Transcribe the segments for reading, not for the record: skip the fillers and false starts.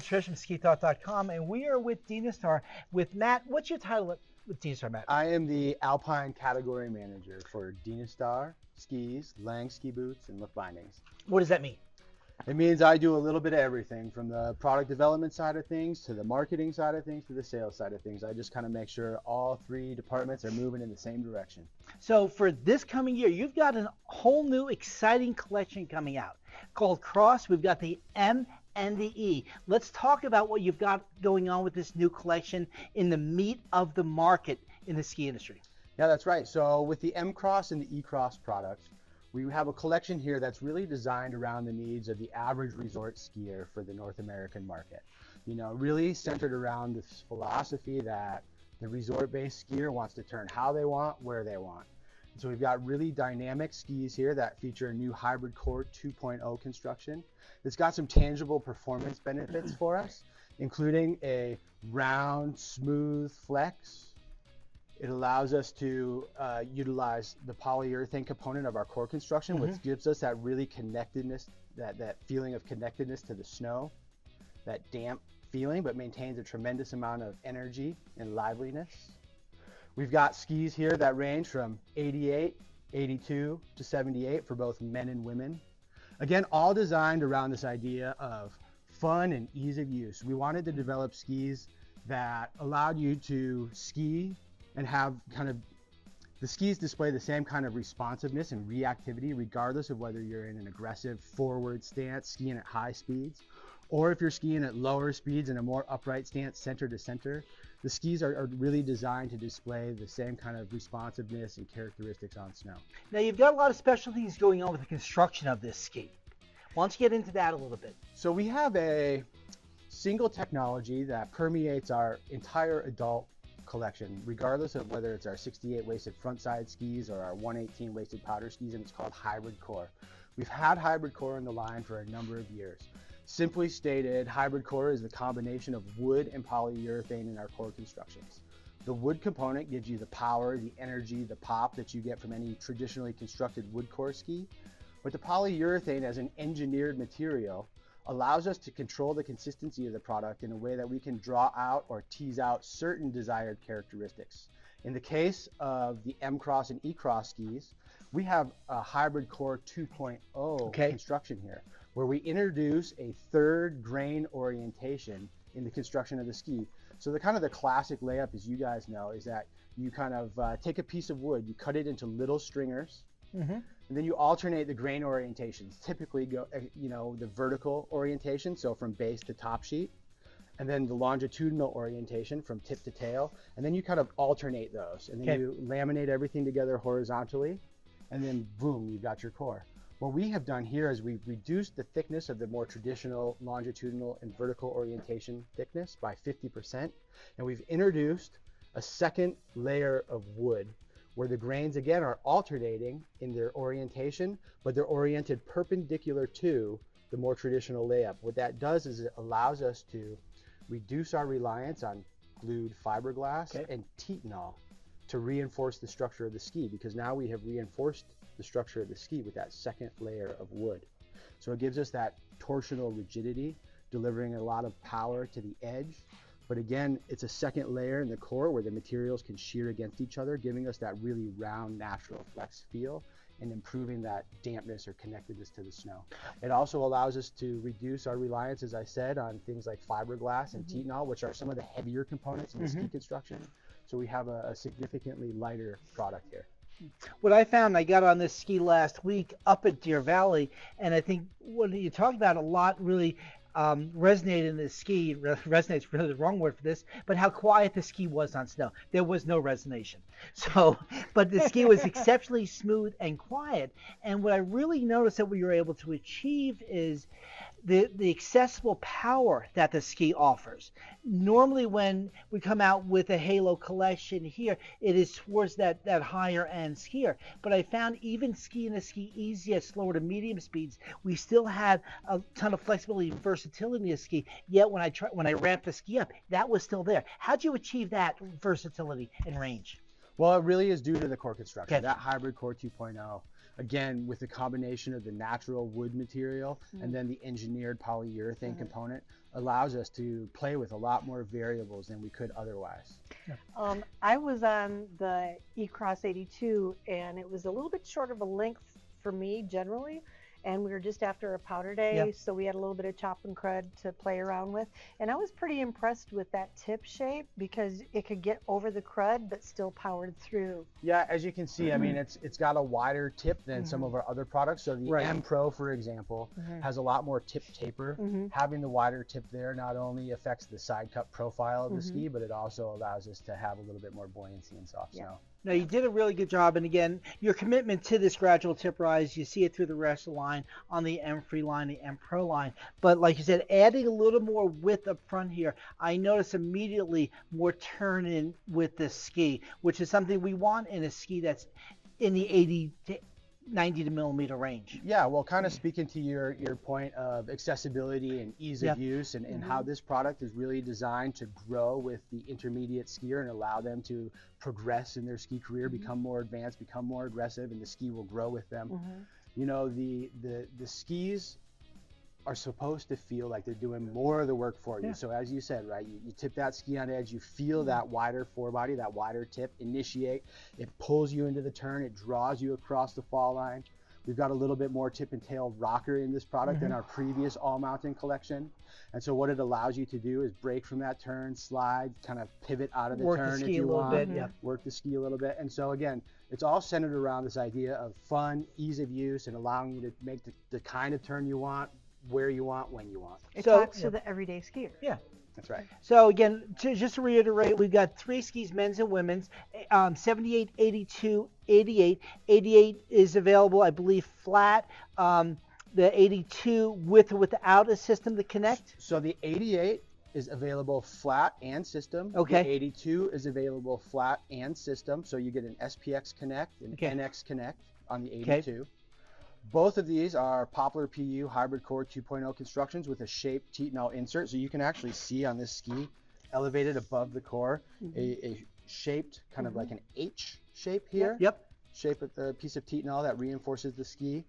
Tricia from SkiTalk.com, and we are with Dynastar with Matt. What's your title with Dynastar, Matt? I am the Alpine Category Manager for Dynastar skis, Lang ski boots, and lift bindings. What does that mean? It means I do a little bit of everything, from the product development side of things to the marketing side of things to the sales side of things. I just kind of make sure all three departments are moving in the same direction. So for this coming year, you've got a whole new exciting collection coming out called Cross. We've got the M and the E. Let's talk about what you've got going on with this new collection in the meat of the market in the ski industry. Yeah, that's right. So with the M-Cross and the E-Cross products, we have a collection here that's really designed around the needs of the average resort skier for the North American market. You know, really centered around this philosophy that the resort-based skier wants to turn how they want, where they want. And so we've got really dynamic skis here that feature a new Hybrid Core 2.0 construction. It's got some tangible performance benefits for us, including a round, smooth flex. It allows us to utilize the polyurethane component of our core construction, which gives us that really connectedness, that feeling of connectedness to the snow, that damp feeling, but maintains a tremendous amount of energy and liveliness. We've got skis here that range from 88, 82 to 78 for both men and women. Again, all designed around this idea of fun and ease of use. We wanted to develop skis that allowed you to ski and have the skis display the same kind of responsiveness and reactivity regardless of whether you're in an aggressive forward stance skiing at high speeds, or if you're skiing at lower speeds in a more upright stance center to center. The skis are really designed to display the same kind of responsiveness and characteristics on snow. Now you've got a lot of special things going on with the construction of this ski. Why don't you get into that a little bit? So we have a single technology that permeates our entire adult collection, regardless of whether it's our 68 waisted front side skis or our 118 waisted powder skis, and it's called Hybrid Core. We've had Hybrid Core in the line for a number of years. Simply stated, Hybrid Core is the combination of wood and polyurethane in our core constructions. The wood component gives you the power, the energy, the pop that you get from any traditionally constructed wood core ski, but the polyurethane as an engineered material allows us to control the consistency of the product in a way that we can draw out or tease out certain desired characteristics. In the case of the M-Cross and E-Cross skis, we have a Hybrid Core 2.0 construction here, where we introduce a third grain orientation in the construction of the ski. So the classic layup, as you guys know, is that you take a piece of wood, you cut it into little stringers, and then you alternate the grain orientations. Typically go, the vertical orientation, so from base to top sheet, and then the longitudinal orientation from tip to tail, and then you kind of alternate those, and then you laminate everything together horizontally, and then boom, you've got your core. What we have done here is we've reduced the thickness of the more traditional longitudinal and vertical orientation thickness by 50%, and we've introduced a second layer of wood where the grains again are alternating in their orientation, but they're oriented perpendicular to the more traditional layup. What that does is it allows us to reduce our reliance on glued fiberglass and titanol to reinforce the structure of the ski, because now we have reinforced the structure of the ski with that second layer of wood. So it gives us that torsional rigidity, delivering a lot of power to the edge. But again, it's a second layer in the core where the materials can shear against each other, giving us that really round, natural flex feel and improving that dampness or connectedness to the snow. It also allows us to reduce our reliance, as I said, on things like fiberglass and titanol, which are some of the heavier components in the ski construction. So we have a significantly lighter product here. What I found, I got on this ski last week up at Deer Valley, and I think what you talked about a lot really resonated in the ski. Resonate's really the wrong word for this, but how quiet the ski was on snow. There was no resonation. So, but the ski was exceptionally smooth and quiet. And what I really noticed that we were able to achieve is the accessible power that the ski offers. Normally when we come out with a Halo collection here, it is towards that higher end skier. But I found even skiing a ski easy at slower to medium speeds, we still had a ton of flexibility and versatility in the ski. Yet when I ramped the ski up, that was still there. How'd you achieve that versatility and range? Well, it really is due to the core construction, that Hybrid Core 2.0. again, with the combination of the natural wood material and then the engineered polyurethane component, allows us to play with a lot more variables than we could otherwise. I was on the E-Cross 82, and it was a little bit short of a length for me generally, and we were just after a powder day, so we had a little bit of chop and crud to play around with, and I was pretty impressed with that tip shape because it could get over the crud but still powered through. Yeah, as you can see, I mean, it's got a wider tip than some of our other products. So the M-Pro, for example, has a lot more tip taper. Having the wider tip there not only affects the side cut profile of the ski, but it also allows us to have a little bit more buoyancy in soft snow. No, you did a really good job, and again, your commitment to this gradual tip rise, you see it through the rest of the line on the M-Free line, the M-Pro line. But like you said, adding a little more width up front here, I notice immediately more turn in with this ski, which is something we want in a ski that's in the 80 to 90 millimeter range. Yeah, well, kind of speaking to your point of accessibility and ease of use and how this product is really designed to grow with the intermediate skier and allow them to progress in their ski career, become more advanced, become more aggressive, and the ski will grow with them. You know, the skis are supposed to feel like they're doing more of the work for you. So as you said, right, you tip that ski on edge, you feel that wider forebody, that wider tip initiate, it pulls you into the turn, it draws you across the fall line. We've got a little bit more tip and tail rocker in this product than our previous all mountain collection. And so what it allows you to do is break from that turn, slide, kind of pivot out of the turn if you want, work the ski a little bit. And so again, it's all centered around this idea of fun, ease of use, and allowing you to make the kind of turn you want, where you want, when you want. It talks to the everyday skier. Yeah. That's right. So again, just to reiterate, we've got 3 skis, men's and women's, 78, 82, 88. 88 is available, I believe, flat. The 82 with or without a system to connect. So the 88 is available flat and system. Okay. The 82 is available flat and system. So you get an SPX Connect and NX Connect on the 82. Both of these are Poplar PU Hybrid Core 2.0 constructions with a shaped Titanol insert. So you can actually see on this ski, elevated above the core, a shaped kind of like an H shape here. Shape of the piece of Titanol that reinforces the ski.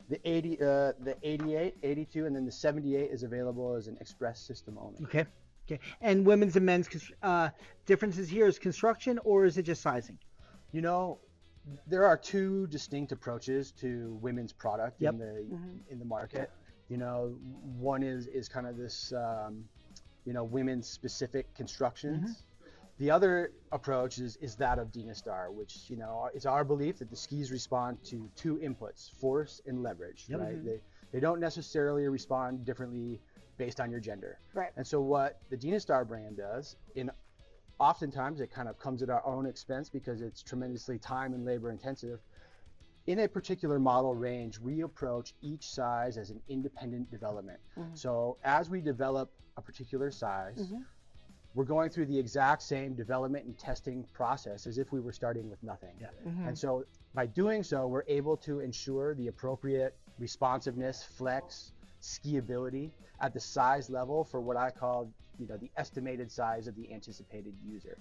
The 88, 82, and then the 78 is available as an express system only. Okay. And women's and men's differences here is construction, or is it just sizing? You know, there are 2 distinct approaches to women's product in the market. You know, one is kind of this, you know, women's specific constructions. The other approach is that of Dynastar, which, you know, it's our belief that the skis respond to 2 inputs, force and leverage, right? They don't necessarily respond differently based on your gender. Right. And so what the Dynastar brand does, oftentimes it kind of comes at our own expense because it's tremendously time and labor intensive. In a particular model range, we approach each size as an independent development. So as we develop a particular size, we're going through the exact same development and testing process as if we were starting with nothing. And so by doing so, we're able to ensure the appropriate responsiveness, flex, skiability at the size level for what I call, you know, the estimated size of the anticipated user.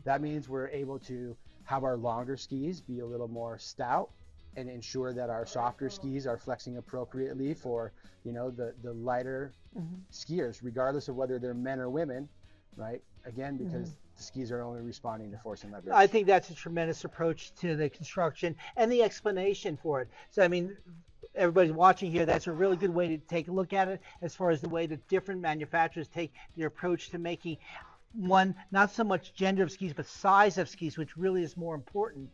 That means we're able to have our longer skis be a little more stout and ensure that our softer skis are flexing appropriately for, you know, the lighter skiers, regardless of whether they're men or women, right? Again, because the skis are only responding to force and leverage. I think that's a tremendous approach to the construction and the explanation for it. So, I mean, everybody's watching here, that's a really good way to take a look at it as far as the way that different manufacturers take their approach to making one, not so much gender of skis, but size of skis, which really is more important.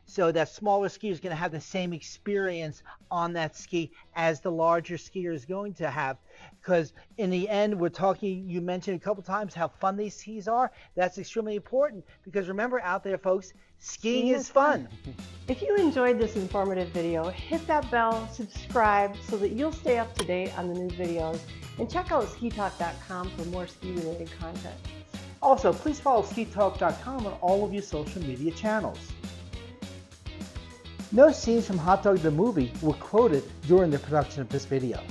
So that smaller ski is going to have the same experience on that ski as the larger skier is going to have. Because in the end, we're talking, you mentioned a couple times how fun these skis are. That's extremely important because remember out there, folks, skiing is fun. If you enjoyed this informative video, hit that bell, subscribe so that you'll stay up to date on the new videos, and check out SkiTalk.com for more ski-related content. Also, please follow SkiTalk.com on all of your social media channels. No scenes from Hot Dog the Movie were quoted during the production of this video.